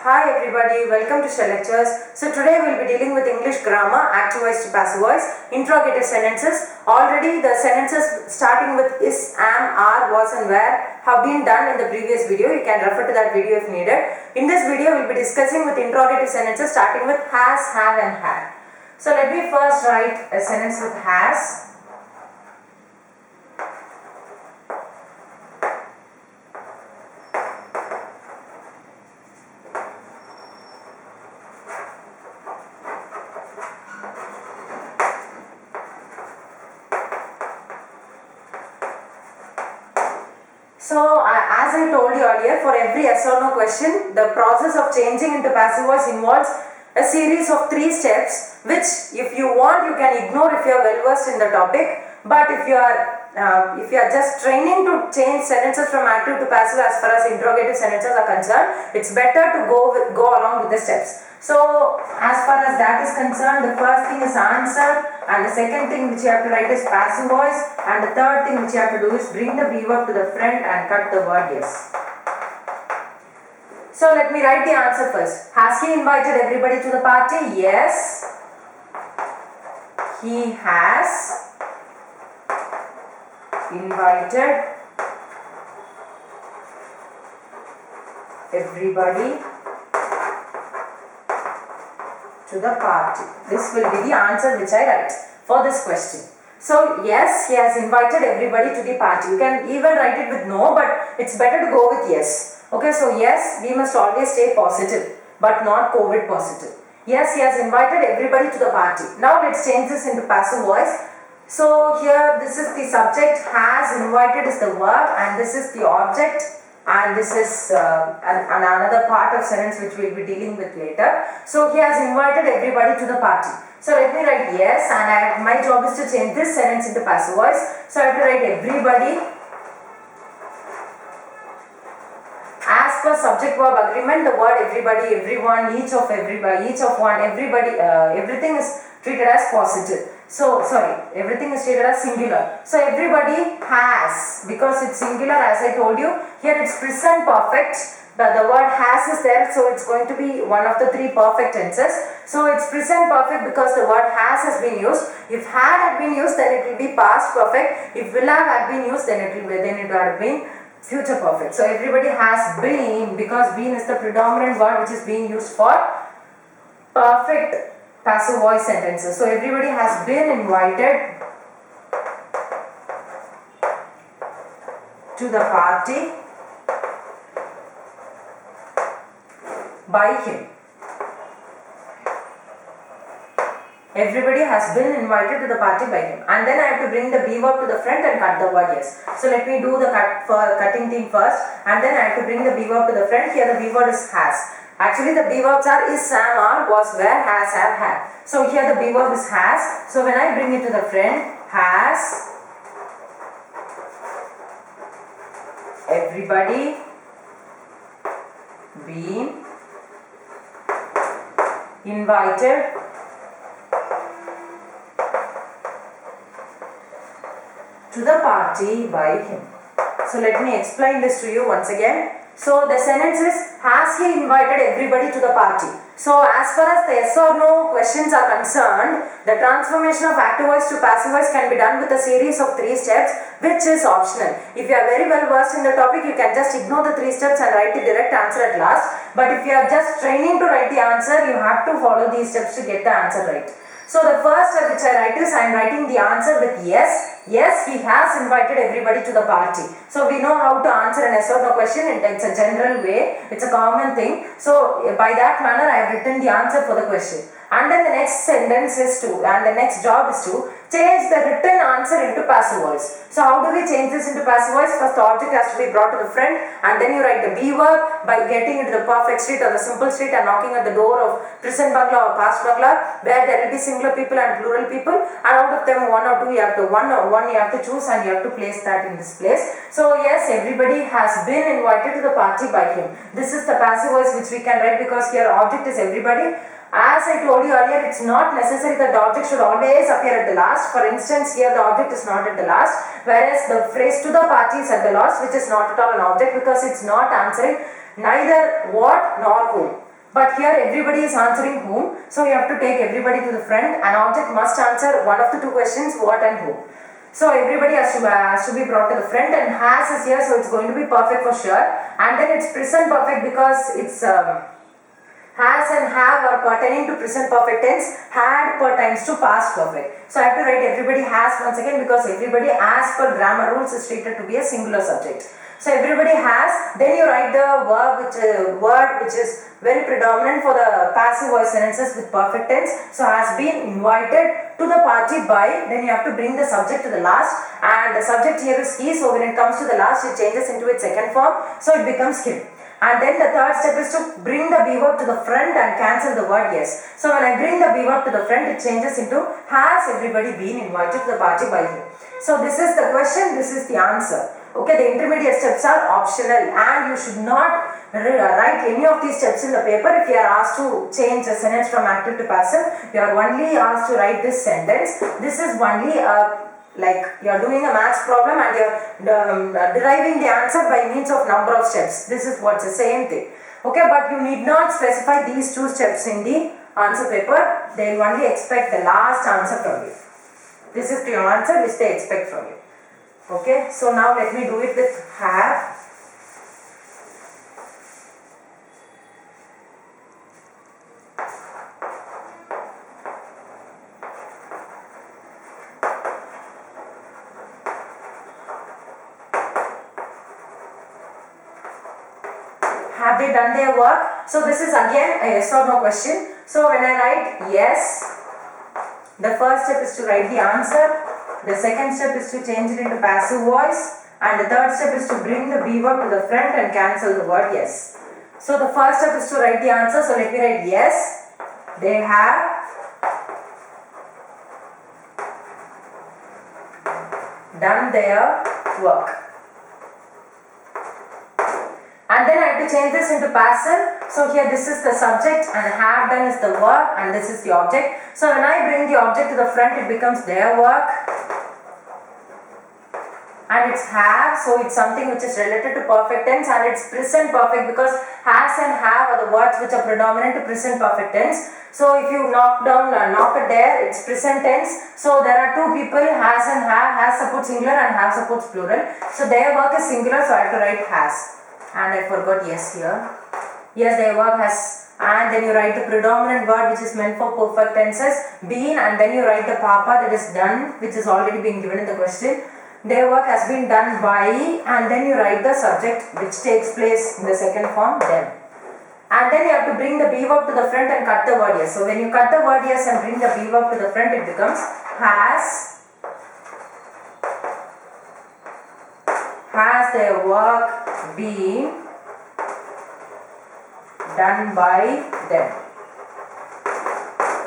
Hi everybody, welcome to Shell Lectures. So today we'll be dealing with English grammar, active voice to passive voice, interrogative sentences. Already the sentences starting with is, am, are, was and where have been done in the previous video. You can refer to that video if needed. In this video we'll be discussing with interrogative sentences starting with has, have and had. So let me first write a sentence with has. So, as I told you earlier, for every yes or no question, the process of changing into passive voice involves a series of 3 steps, which if you want, you can ignore if you are well versed in the topic. But if you are just training to change sentences from active to passive as far as interrogative sentences are concerned, it's better to go along with the steps. So, as far as that is concerned, the first thing is answer, and the second thing which you have to write is passive voice, and the third thing which you have to do is bring the be verb to the front and cut the word yes. So let me write the answer first. Has he invited everybody to the party? Yes, he has invited everybody to the party. This will be the answer which I write for this question. So yes, he has invited everybody to the party. You can even write it with no, but it's better to go with yes. Okay, so yes, we must always stay positive, but not COVID positive. Yes, he has invited everybody to the party. Now let's change this into passive voice. So here this is the subject, has invited is the verb, and this is the object, and this is another part of sentence which we will be dealing with later. So he has invited everybody to the party. So let me write yes, and my job is to change this sentence into passive voice. So I have to write everybody. As per subject verb agreement, the word everybody, everyone, each of everybody, each of one, everybody, everything is treated as positive. So, everything is treated as singular. So, everybody has, because it's singular as I told you, here it's present perfect, but the word has is there, so it's going to be one of the 3 perfect tenses. So, it's present perfect because the word has been used. If had been used, then it will be past perfect. If will have been used, then it would have been future perfect. So, everybody has been, because been is the predominant word which is being used for perfect passive voice sentences. So everybody has been invited to the party by him. Everybody has been invited to the party by him. And then I have to bring the be verb to the front and cut the word yes. So let me do the cutting thing first, and then I have to bring the be verb to the front. Here the be word is has. Actually the be verbs are is, am, are, was, where, has, have, had. So here the be verb is has. So when I bring it to the front, has everybody been invited to the party by him. So let me explain this to you once again. So the sentence is, has he invited everybody to the party? So as far as the yes or no questions are concerned, the transformation of active voice to passive voice can be done with a series of 3 steps, which is optional. If you are very well versed in the topic, you can just ignore the 3 steps and write the direct answer at last. But if you are just training to write the answer, you have to follow these steps to get the answer right. So the first step which I write is, I am writing the answer with yes. Yes, he has invited everybody to the party. So we know how to answer an yes or no question. It's a general way. It's a common thing. So by that manner, I have written the answer for the question. And then the next sentence is to, and the next job is to change the written answer into passive voice. So how do we change this into passive voice? First the object has to be brought to the front, and then you write the be verb by getting into the perfect street or the simple street and knocking at the door of present bangla or past bangla, where there will be singular people and plural people, and out of them one or two you have to choose, and you have to place that in this place. So yes, everybody has been invited to the party by him. This is the passive voice which we can write because here object is everybody. As I told you earlier, it's not necessary that the object should always appear at the last. For instance, here the object is not at the last, whereas the phrase to the party is at the last, which is not at all an object because it's not answering neither what nor who. But here everybody is answering whom, so you have to take everybody to the front. An object must answer one of the two questions, what and whom. So everybody has to be brought to the front, and has is here, so it's going to be perfect for sure. And then it's present perfect because it's has and have are pertaining to present perfect tense, had pertains to past perfect. So I have to write everybody has once again because everybody as per grammar rules is treated to be a singular subject. So everybody has, then you write the word which is very predominant for the passive voice sentences with perfect tense. So has been invited to the party by, then you have to bring the subject to the last, and the subject here is he, so when it comes to the last it changes into its second form, so it becomes him. And then the third step is to bring the be verb to the front and cancel the word yes. So when I bring the be verb to the front, it changes into has everybody been invited to the party by him. So this is the question, this is the answer. Okay, the intermediate steps are optional and you should not write any of these steps in the paper. If you are asked to change a sentence from active to passive, you are only asked to write this sentence. This is only like you are doing a maths problem and you are deriving the answer by means of number of steps. This is what's the same thing. Okay, but you need not specify these two steps in the answer paper. They will only expect the last answer from you. This is the answer which they expect from you. Okay, so now let me do it with have. Have they done their work? So this is again a yes or no question. So when I write yes, the first step is to write the answer. The second step is to change it into passive voice, and the third step is to bring the be verb to the front and cancel the word yes. So the first step is to write the answer. So let me write yes, they have done their work. And then I have to change this into passive. So here this is the subject and have done is the verb and this is the object. So when I bring the object to the front, it becomes their work. And it's have, so it's something which is related to perfect tense, and it's present perfect because has and have are the words which are predominant to present perfect tense. So if you knock it there, it's present tense. So there are two people, has and have. Has supports singular and have supports plural. So their work is singular, so I have to write has. And I forgot yes here. Yes, their work has, and then you write the predominant word which is meant for perfect tenses, been, and then you write the papa that is done, which is already been given in the question. Their work has been done by, and then you write the subject which takes place in the second form, them. And then you have to bring the be verb to the front and cut the word yes. So when you cut the word yes and bring the be verb to the front, it becomes has their work been done by them.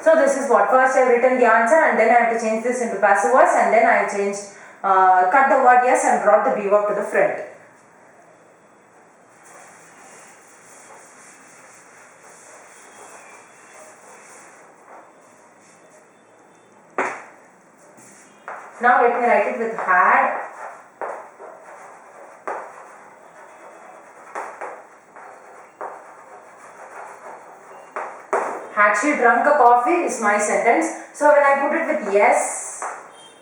So this is what, first I have written the answer and then I have to change this into passive voice, and then I have changed, cut the word yes and brought the be verb to the front. Now let me write it with had. Had she drunk a coffee is my sentence. So when I put it with yes,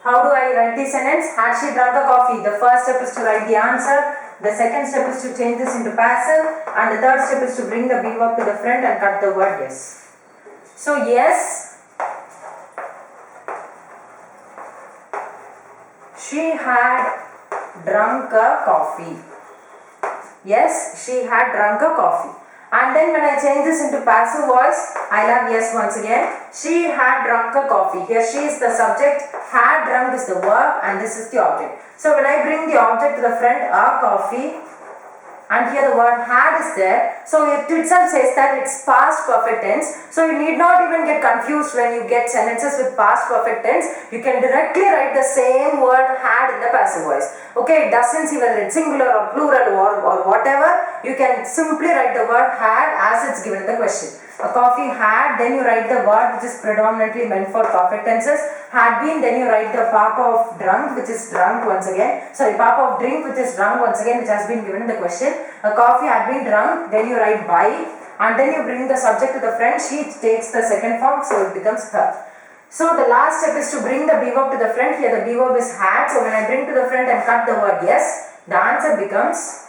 how do I write the sentence? Had she drunk a coffee? The first step is to write the answer. The second step is to change this into passive. And the third step is to bring the be verb to the front and cut the word yes. So yes, she had drunk a coffee. Yes, she had drunk a coffee. And then when I change this into passive voice, I'll have yes once again. She had drunk a coffee. Here she is the subject, had drunk is the verb, and this is the object. So when I bring the object to the front, a coffee, and here the word had is there. So it itself says that it's past perfect tense. So you need not even get confused when you get sentences with past perfect tense. You can directly write the same word had in the passive voice. Okay, it doesn't see whether it's singular or plural or whatever. You can simply write the word had as it's given in the question. A coffee had, then you write the word which is predominantly meant for perfect tenses. Had been, then you write the papa of drunk, which is drunk once again. Sorry, papa of drink, which is drunk once again, which has been given in the question. A coffee had been drunk, then you write by. and then you bring the subject to the front, she takes the second form, so it becomes her. So the last step is to bring the be verb to the front. Here the be verb is had, so when I bring to the front and cut the word yes, the answer becomes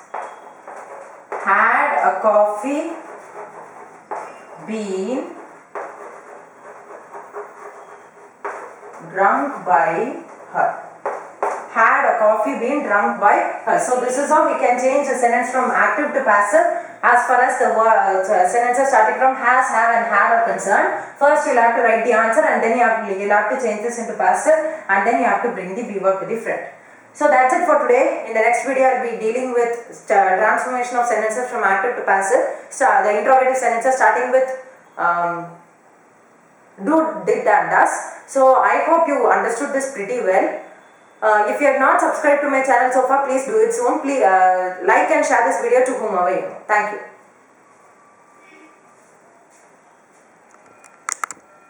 had a coffee been drunk by her. Had a coffee been drunk by her. So this is how we can change the sentence from active to passive as far as the sentences starting from has, have and had are concerned. First you'll have to write the answer, and then you'll have to change this into passive, and then you have to bring the be verb to the front. So that's it for today. In the next video I'll be dealing with transformation of sentences from active to passive. The interrogative sentences starting with do, did and does. So I hope you understood this pretty well. If you have not subscribed to my channel so far, please do it soon. Please like and share this video to whomever you know. Thank you.